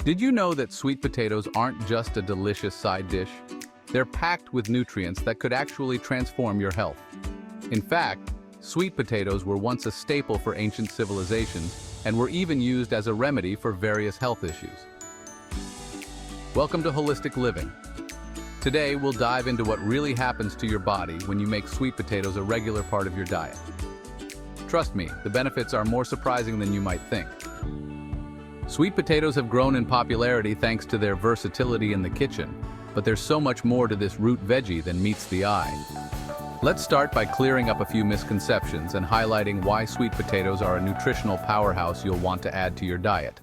Did you know that sweet potatoes aren't just a delicious side dish? They're packed with nutrients that could actually transform your health. In fact, sweet potatoes were once a staple for ancient civilizations and were even used as a remedy for various health issues. Welcome to Holistic Living. Today, we'll dive into what really happens to your body when you make sweet potatoes a regular part of your diet. Trust me, the benefits are more surprising than you might think. Sweet potatoes have grown in popularity thanks to their versatility in the kitchen, but there's so much more to this root veggie than meets the eye. Let's start by clearing up a few misconceptions and highlighting why sweet potatoes are a nutritional powerhouse you'll want to add to your diet.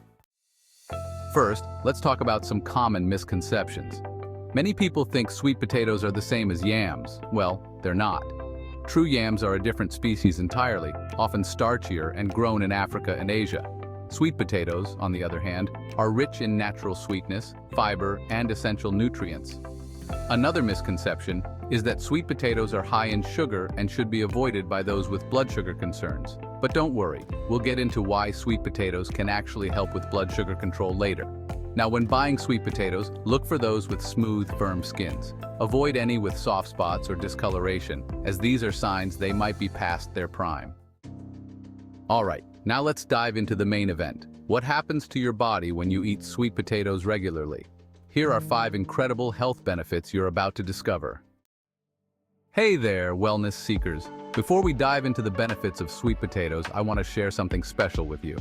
First, let's talk about some common misconceptions. Many people think sweet potatoes are the same as yams. Well, they're not. True yams are a different species entirely, often starchier and grown in Africa and Asia. Sweet potatoes, on the other hand, are rich in natural sweetness, fiber, and essential nutrients. Another misconception is that sweet potatoes are high in sugar and should be avoided by those with blood sugar concerns. But don't worry, we'll get into why sweet potatoes can actually help with blood sugar control later. Now, when buying sweet potatoes, look for those with smooth, firm skins. Avoid any with soft spots or discoloration, as these are signs they might be past their prime. Alright, now let's dive into the main event. What happens to your body when you eat sweet potatoes regularly? Here are 5 incredible health benefits you're about to discover. Hey there, wellness seekers. Before we dive into the benefits of sweet potatoes, I want to share something special with you.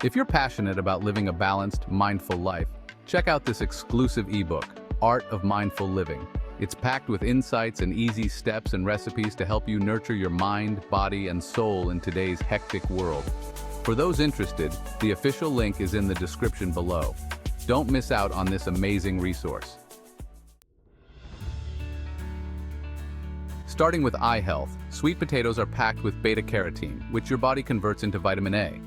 If you're passionate about living a balanced, mindful life, check out this exclusive ebook, Art of Mindful Living. It's packed with insights and easy steps and recipes to help you nurture your mind, body, and soul in today's hectic world. For those interested, the official link is in the description below. Don't miss out on this amazing resource. Starting with eye health, sweet potatoes are packed with beta-carotene, which your body converts into vitamin A.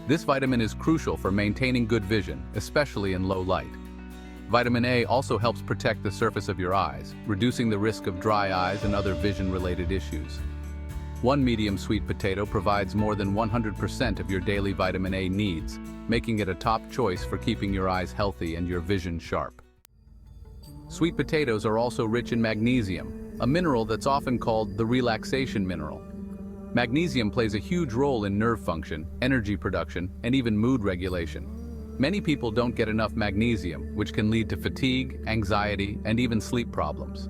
This vitamin is crucial for maintaining good vision, especially in low light. Vitamin A also helps protect the surface of your eyes, reducing the risk of dry eyes and other vision-related issues. One medium sweet potato provides more than 100% of your daily vitamin A needs, making it a top choice for keeping your eyes healthy and your vision sharp. Sweet potatoes are also rich in magnesium, a mineral that's often called the relaxation mineral. Magnesium plays a huge role in nerve function, energy production, and even mood regulation. Many people don't get enough magnesium, which can lead to fatigue, anxiety, and even sleep problems.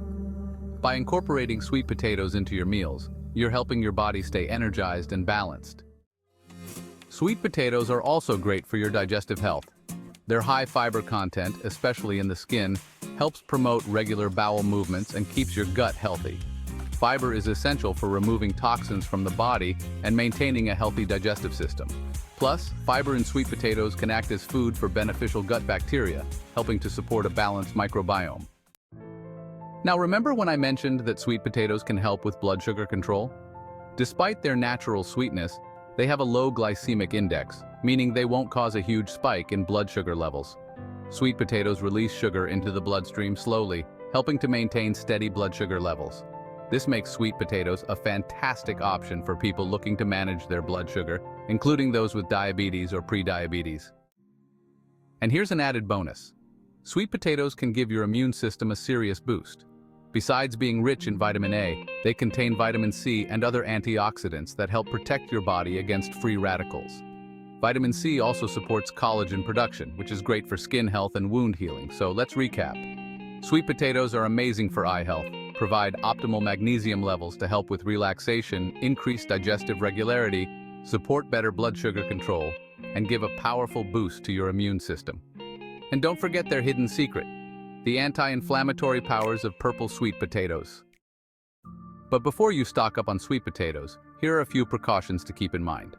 By incorporating sweet potatoes into your meals, you're helping your body stay energized and balanced. Sweet potatoes are also great for your digestive health. Their high fiber content, especially in the skin, helps promote regular bowel movements and keeps your gut healthy. Fiber is essential for removing toxins from the body and maintaining a healthy digestive system. Plus, fiber in sweet potatoes can act as food for beneficial gut bacteria, helping to support a balanced microbiome. Now, remember when I mentioned that sweet potatoes can help with blood sugar control? Despite their natural sweetness, they have a low glycemic index, meaning they won't cause a huge spike in blood sugar levels. Sweet potatoes release sugar into the bloodstream slowly, helping to maintain steady blood sugar levels. This makes sweet potatoes a fantastic option for people looking to manage their blood sugar, including those with diabetes or pre-diabetes. And here's an added bonus. Sweet potatoes can give your immune system a serious boost. Besides being rich in vitamin A, they contain vitamin C and other antioxidants that help protect your body against free radicals. Vitamin C also supports collagen production, which is great for skin health and wound healing. So let's recap. Sweet potatoes are amazing for eye health, provide optimal magnesium levels to help with relaxation, increase digestive regularity, support better blood sugar control, and give a powerful boost to your immune system. And don't forget their hidden secret, the anti-inflammatory powers of purple sweet potatoes. But before you stock up on sweet potatoes, here are a few precautions to keep in mind.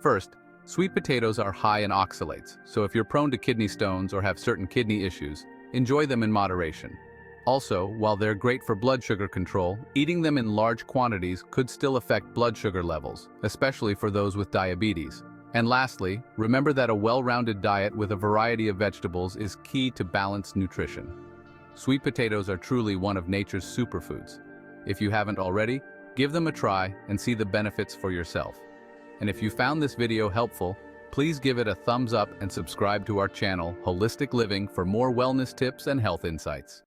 First, sweet potatoes are high in oxalates, so if you're prone to kidney stones or have certain kidney issues, enjoy them in moderation. Also, while they're great for blood sugar control, eating them in large quantities could still affect blood sugar levels, especially for those with diabetes. And lastly, remember that a well-rounded diet with a variety of vegetables is key to balanced nutrition. Sweet potatoes are truly one of nature's superfoods. If you haven't already, give them a try and see the benefits for yourself. And if you found this video helpful, Please give it a thumbs up and subscribe to our channel, Holistic Living, for more wellness tips and health insights.